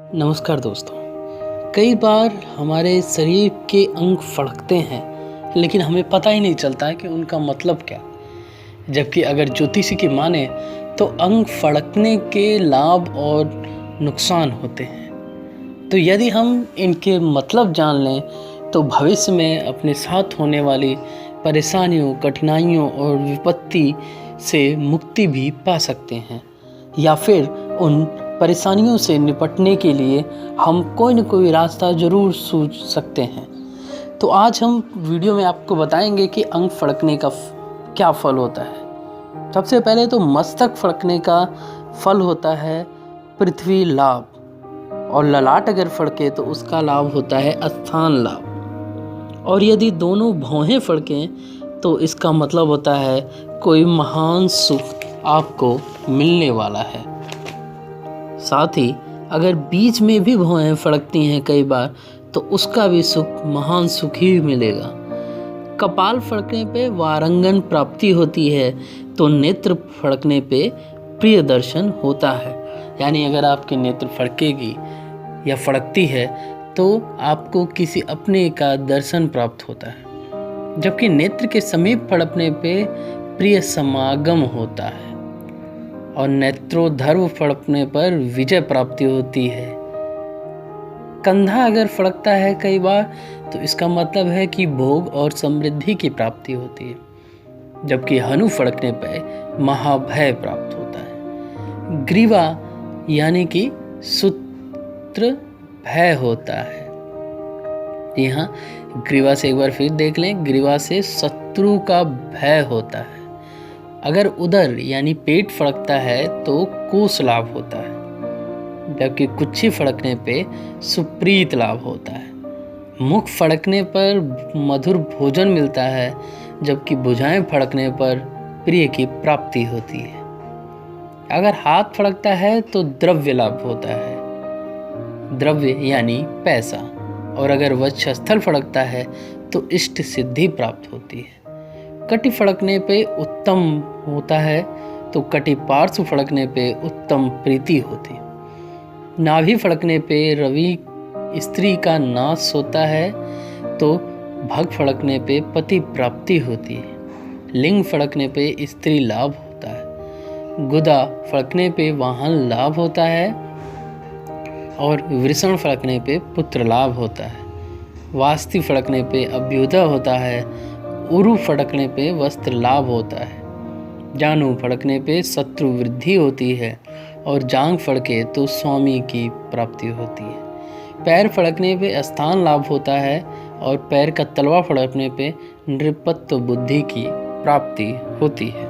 नमस्कार दोस्तों। कई बार हमारे शरीर के अंग फड़कते हैं लेकिन हमें पता ही नहीं चलता कि उनका मतलब क्या है। जबकि अगर ज्योतिषी की माने तो अंग फड़कने के लाभ और नुकसान होते हैं। तो यदि हम इनके मतलब जान लें तो भविष्य में अपने साथ होने वाली परेशानियों, कठिनाइयों और विपत्ति से मुक्ति भी पा सकते हैं, या फिर उन परेशानियों से निपटने के लिए हम कोई न कोई रास्ता ज़रूर सूझ सकते हैं। तो आज हम वीडियो में आपको बताएंगे कि अंग फड़कने का क्या फल होता है। सबसे पहले तो मस्तक फड़कने का फल होता है पृथ्वी लाभ, और ललाट अगर फड़के तो उसका लाभ होता है स्थान लाभ। और यदि दोनों भौहें फड़कें तो इसका मतलब होता है कोई महान सुख आपको मिलने वाला है। साथ ही अगर बीच में भी भौहें फड़कती हैं कई बार तो उसका भी सुख महान सुख ही मिलेगा। कपाल फड़कने पे वारंगन प्राप्ति होती है तो नेत्र फड़कने पे प्रिय दर्शन होता है। यानी अगर आपके नेत्र फड़केगी या फड़कती है तो आपको किसी अपने का दर्शन प्राप्त होता है। जबकि नेत्र के समीप फड़कने पे प्रिय समागम होता है और नेत्रोधर्व फड़कने पर विजय प्राप्ति होती है। कंधा अगर फड़कता है कई बार तो इसका मतलब है कि भोग और समृद्धि की प्राप्ति होती है। जबकि हनु फड़कने पर महाभय प्राप्त होता है। ग्रीवा यानी कि सूत्र भय होता है। यहाँ ग्रीवा से एक बार फिर देख लें, ग्रीवा से शत्रु का भय होता है। अगर उदर यानी पेट फड़कता है तो कोष लाभ होता है, जबकि कुच्छी फड़कने पे सुप्रीत लाभ होता है। मुख फड़कने पर मधुर भोजन मिलता है, जबकि भुजाएं फड़कने पर प्रिय की प्राप्ति होती है। अगर हाथ फड़कता है तो द्रव्य लाभ होता है, द्रव्य यानी पैसा। और अगर वक्षस्थल फड़कता है तो इष्ट सिद्धि प्राप्त होती है। कटी फड़कने पे उत्तम होता है तो कटी पार्श्व फड़कने पे उत्तम प्रीति होती है। नाभि फड़कने पे रवि स्त्री का नाश होता है तो भग फड़कने पे पति प्राप्ति होती है। लिंग फड़कने पे स्त्री लाभ होता है। गुदा फड़कने पे वाहन लाभ होता है और वृषण फड़कने पे पुत्र लाभ होता है। वास्ति फड़कने पे अभ्युदय होता है। उरु फड़कने पे वस्त्र लाभ होता है। जानू फड़कने पे शत्रु वृद्धि होती है और जांग फड़के तो स्वामी की प्राप्ति होती है। पैर फड़कने पे स्थान लाभ होता है और पैर का तलवा फड़कने पे नृपत्व बुद्धि की प्राप्ति होती है।